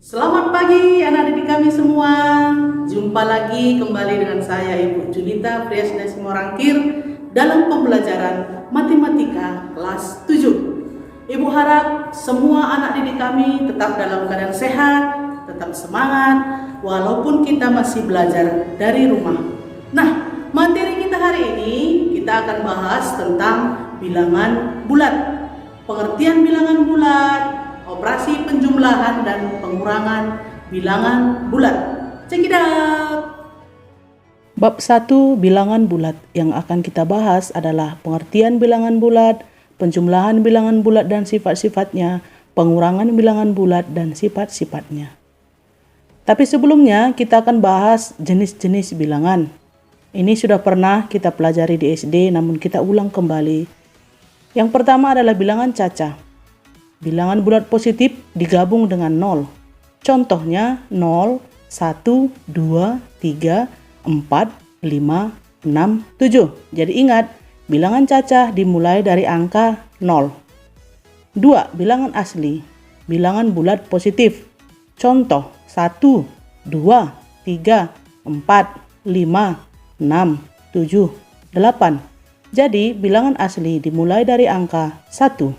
Selamat pagi anak didik kami semua. Jumpa lagi kembali dengan saya Ibu Julita Priasda Simorangkir dalam pembelajaran Matematika kelas 7. Ibu harap semua anak didik kami tetap dalam keadaan sehat, tetap semangat walaupun kita masih belajar dari rumah. Nah, materi kita hari ini kita akan bahas tentang bilangan bulat. Pengertian bilangan bulat, operasi penjumlahan dan pengurangan bilangan bulat. Check it out. Bab 1 bilangan bulat yang akan kita bahas adalah pengertian bilangan bulat, penjumlahan bilangan bulat dan sifat-sifatnya, pengurangan bilangan bulat dan sifat-sifatnya. Tapi sebelumnya kita akan bahas jenis-jenis bilangan. Ini sudah pernah kita pelajari di SD, namun kita ulang kembali. Yang pertama adalah bilangan caca. Bilangan bulat positif digabung dengan 0. Contohnya 0, 1, 2, 3, 4, 5, 6, 7. Jadi ingat, bilangan cacah dimulai dari angka 0. 2. Bilangan asli. Bilangan bulat positif. Contoh 1, 2, 3, 4, 5, 6, 7, 8. Jadi bilangan asli dimulai dari angka 1.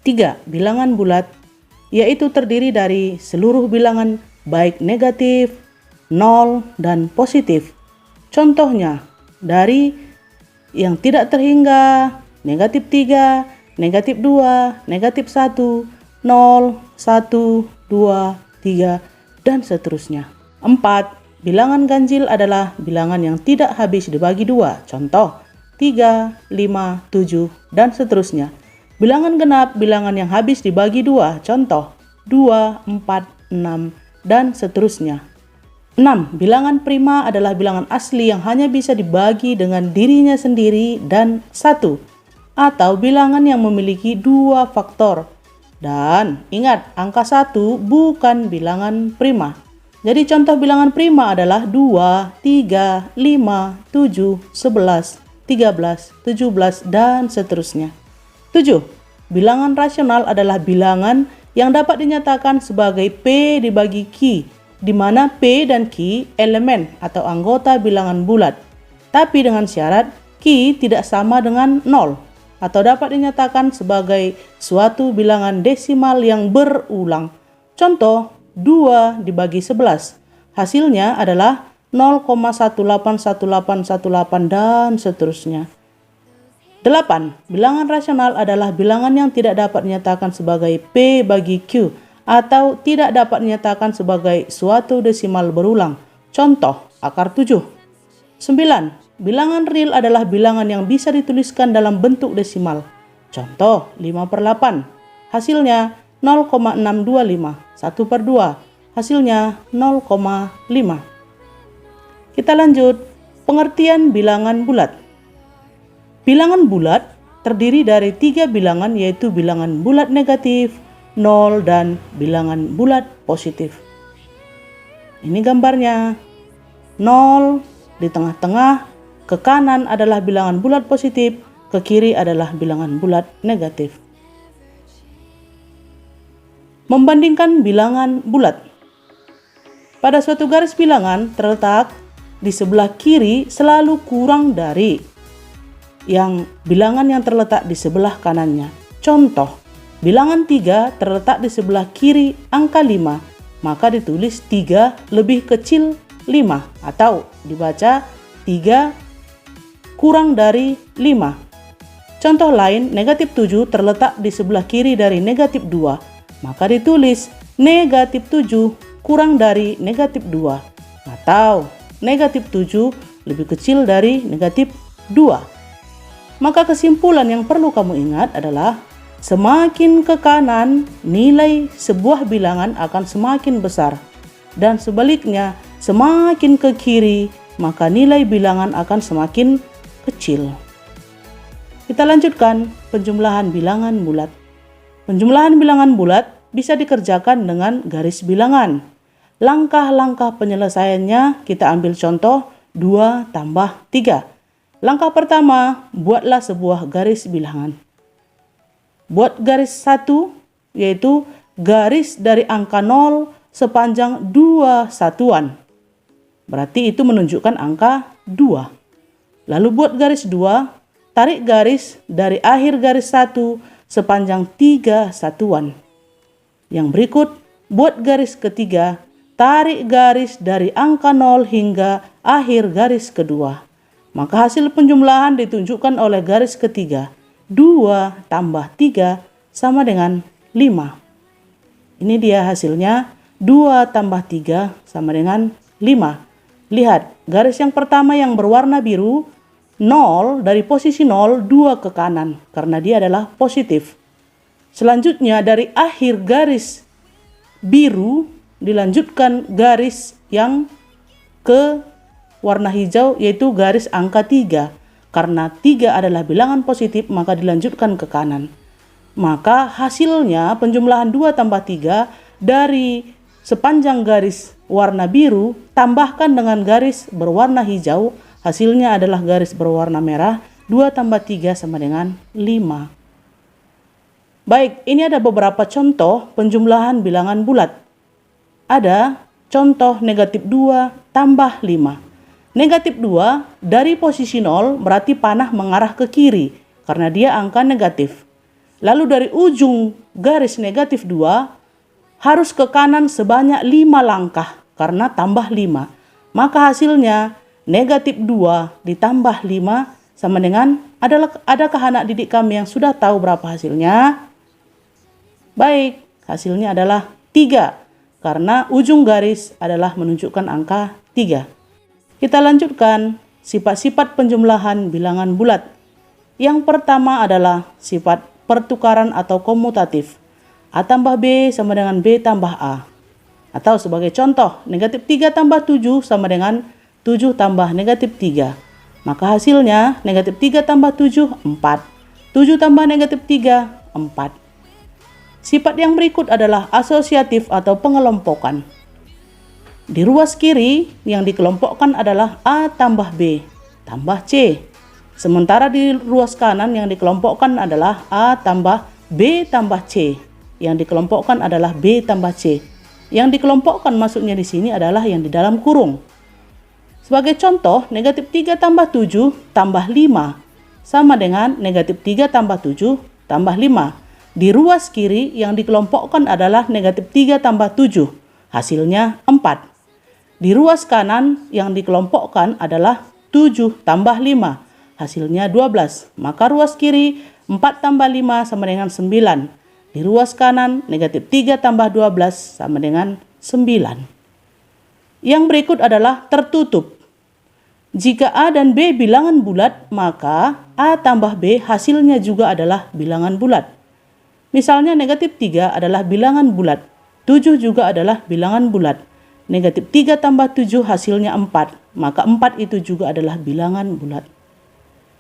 3. Bilangan bulat, yaitu terdiri dari seluruh bilangan baik negatif, 0, dan positif. Contohnya, dari yang tidak terhingga, negatif 3, negatif 2, negatif 1, 0, 1, 2, 3, dan seterusnya. 4. Bilangan ganjil adalah bilangan yang tidak habis dibagi 2. Contoh, 3, 5, 7, dan seterusnya. Bilangan genap, bilangan yang habis dibagi 2. Contoh, 2, 4, 6, dan seterusnya. 6. Bilangan prima adalah bilangan asli yang hanya bisa dibagi dengan dirinya sendiri dan 1. Atau bilangan yang memiliki 2 faktor. Dan ingat, angka 1 bukan bilangan prima. Jadi contoh bilangan prima adalah 2, 3, 5, 7, 11, 13, 17, dan seterusnya. 7. Bilangan rasional adalah bilangan yang dapat dinyatakan sebagai P dibagi Q, di mana P dan Q elemen atau anggota bilangan bulat, tapi dengan syarat Q tidak sama dengan 0, atau dapat dinyatakan sebagai suatu bilangan desimal yang berulang. Contoh, 2 dibagi 11. Hasilnya adalah 0,181818 dan seterusnya. 8. Bilangan rasional adalah bilangan yang tidak dapat dinyatakan sebagai P bagi Q atau tidak dapat dinyatakan sebagai suatu desimal berulang. Contoh, akar 7. 9. Bilangan real adalah bilangan yang bisa dituliskan dalam bentuk desimal. Contoh, 5/8. Hasilnya 0,625. 1/2. Hasilnya 0,5. Kita lanjut, pengertian bilangan bulat. Bilangan bulat terdiri dari 3 bilangan, yaitu bilangan bulat negatif, 0, dan bilangan bulat positif. Ini gambarnya. 0 di tengah-tengah, ke kanan adalah bilangan bulat positif, ke kiri adalah bilangan bulat negatif. Membandingkan bilangan bulat. Pada suatu garis bilangan terletak di sebelah kiri selalu kurang dari yang bilangan yang terletak di sebelah kanannya. Contoh, bilangan 3 terletak di sebelah kiri angka 5, maka ditulis 3 lebih kecil 5 atau dibaca 3 kurang dari 5. Contoh lain, negatif 7 terletak di sebelah kiri dari negatif 2, maka ditulis negatif 7 kurang dari negatif 2 atau negatif 7 lebih kecil dari negatif 2. Maka kesimpulan yang perlu kamu ingat adalah semakin ke kanan nilai sebuah bilangan akan semakin besar, dan sebaliknya semakin ke kiri maka nilai bilangan akan semakin kecil. Kita lanjutkan penjumlahan bilangan bulat. Penjumlahan bilangan bulat bisa dikerjakan dengan garis bilangan. Langkah-langkah penyelesaiannya kita ambil contoh 2 tambah 3. Langkah pertama, buatlah sebuah garis bilangan. Buat garis 1, yaitu garis dari angka 0 sepanjang 2 satuan. Berarti itu menunjukkan angka 2. Lalu buat garis 2, tarik garis dari akhir garis 1 sepanjang 3 satuan. Yang berikut, buat garis ketiga, tarik garis dari angka 0 hingga akhir garis kedua. Maka hasil penjumlahan ditunjukkan oleh garis ketiga. 2 tambah 3 sama dengan 5. Ini dia hasilnya, 2 tambah 3 sama dengan 5. Lihat, garis yang pertama yang berwarna biru, 0 dari posisi 0, 2 ke kanan, karena dia adalah positif. Selanjutnya dari akhir garis biru, dilanjutkan garis yang ke warna hijau, yaitu garis angka 3. Karena 3 adalah bilangan positif, maka dilanjutkan ke kanan. Maka hasilnya penjumlahan 2 tambah 3 dari sepanjang garis warna biru, tambahkan dengan garis berwarna hijau, hasilnya adalah garis berwarna merah. 2 tambah 3 sama dengan 5. Baik, ini ada beberapa contoh penjumlahan bilangan bulat. Ada contoh negatif 2 tambah 5. Negatif 2 dari posisi 0 berarti panah mengarah ke kiri karena dia angka negatif. Lalu dari ujung garis negatif 2 harus ke kanan sebanyak 5 langkah karena tambah 5. Maka hasilnya negatif 2 ditambah 5 sama dengan, adakah anak didik kami yang sudah tahu berapa hasilnya? Baik, hasilnya adalah 3 karena ujung garis adalah menunjukkan angka 3. Kita lanjutkan sifat-sifat penjumlahan bilangan bulat. Yang pertama adalah sifat pertukaran atau komutatif. A tambah B sama dengan B tambah A. Atau sebagai contoh, negatif 3 tambah 7 sama dengan 7 tambah negatif 3. Maka hasilnya negatif 3 tambah 7, 4. 7 tambah negatif 3, 4. Sifat yang berikut adalah asosiatif atau pengelompokan. Di ruas kiri yang dikelompokkan adalah A tambah B tambah C. Sementara di ruas kanan yang dikelompokkan adalah A tambah B tambah C. Yang dikelompokkan adalah B tambah C. Yang dikelompokkan maksudnya di sini adalah yang di dalam kurung. Sebagai contoh, negatif 3 tambah 7 tambah 5 sama dengan negatif 3 tambah 7 tambah 5. Di ruas kiri yang dikelompokkan adalah negatif 3 tambah 7. Hasilnya 4. Di ruas kanan yang dikelompokkan adalah 7 tambah 5. Hasilnya 12. Maka ruas kiri 4 tambah 5 sama dengan 9. Di ruas kanan negatif 3 tambah 12 sama dengan 9. Yang berikut adalah tertutup. Jika A dan B bilangan bulat, maka A tambah B hasilnya juga adalah bilangan bulat. Misalnya negatif 3 adalah bilangan bulat. 7 juga adalah bilangan bulat. Negatif 3 tambah 7 hasilnya 4. Maka 4 itu juga adalah bilangan bulat.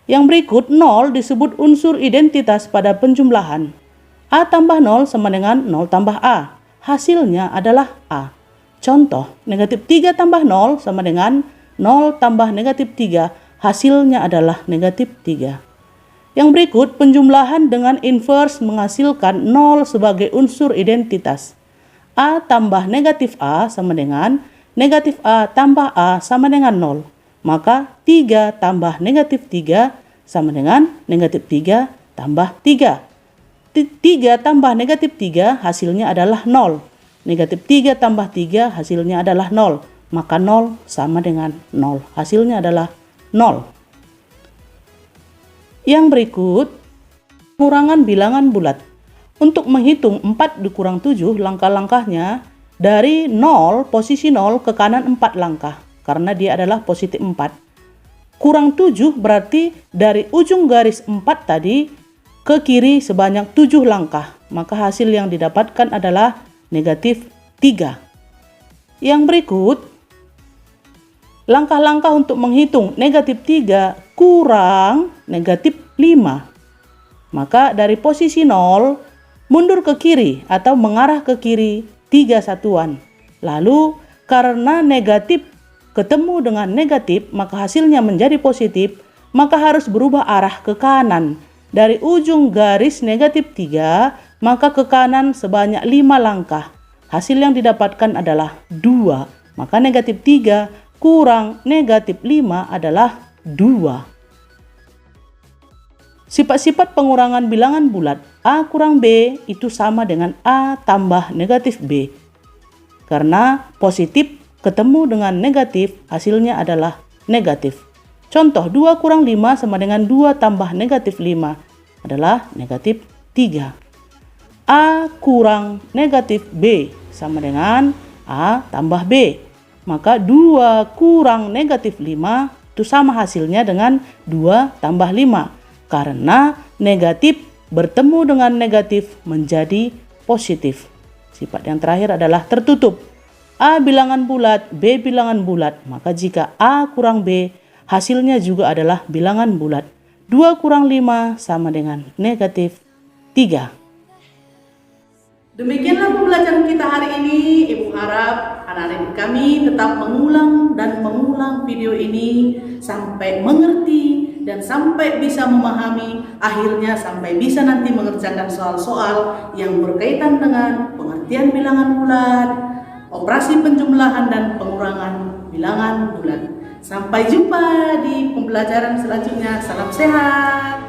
Yang berikut 0 disebut unsur identitas pada penjumlahan. A tambah 0 sama dengan 0 tambah A. Hasilnya adalah A. Contoh, negatif 3 tambah 0 sama dengan 0 tambah negatif 3. Hasilnya adalah negatif 3. Yang berikut penjumlahan dengan inverse menghasilkan 0 sebagai unsur identitas. A tambah negatif A sama dengan negatif A tambah A sama dengan 0. Maka 3 tambah negatif 3 sama dengan negatif 3 tambah 3. 3 tambah negatif 3 hasilnya adalah 0. Negatif 3 tambah 3 hasilnya adalah 0. Maka 0 sama dengan 0. Hasilnya adalah 0. Yang berikut, pengurangan bilangan bulat. Untuk menghitung 4 dikurang 7, langkah-langkahnya dari 0, posisi 0 ke kanan 4 langkah. Karena dia adalah positif 4. Kurang 7 berarti dari ujung garis 4 tadi ke kiri sebanyak 7 langkah. Maka hasil yang didapatkan adalah negatif 3. Yang berikut, langkah-langkah untuk menghitung negatif 3 kurang negatif 5. Maka dari posisi 0, mundur ke kiri atau mengarah ke kiri 3 satuan. Lalu karena negatif ketemu dengan negatif, maka hasilnya menjadi positif, maka harus berubah arah ke kanan. Dari ujung garis negatif 3 maka ke kanan sebanyak 5 langkah. Hasil yang didapatkan adalah 2. Maka negatif 3 kurang negatif 5 adalah 2. Sifat-sifat pengurangan bilangan bulat A kurang B itu sama dengan A tambah negatif B. Karena positif ketemu dengan negatif, hasilnya adalah negatif. Contoh, 2 kurang 5 sama dengan 2 tambah negatif 5 adalah negatif 3. A kurang negatif B sama dengan A tambah B. Maka 2 kurang negatif 5 itu sama hasilnya dengan 2 tambah 5. Karena negatif bertemu dengan negatif menjadi positif. Sifat yang terakhir adalah tertutup. A bilangan bulat, B bilangan bulat. Maka jika A kurang B, hasilnya juga adalah bilangan bulat. 2 kurang 5 sama dengan negatif 3. Demikianlah pembelajaran kita hari ini. Ibu harap anak-anak kami tetap mengulang dan mengulang video ini sampai mengerti dan sampai bisa memahami, akhirnya sampai bisa nanti mengerjakan soal-soal yang berkaitan dengan pengertian bilangan bulat, operasi penjumlahan dan pengurangan bilangan bulat. Sampai jumpa di pembelajaran selanjutnya. Salam sehat.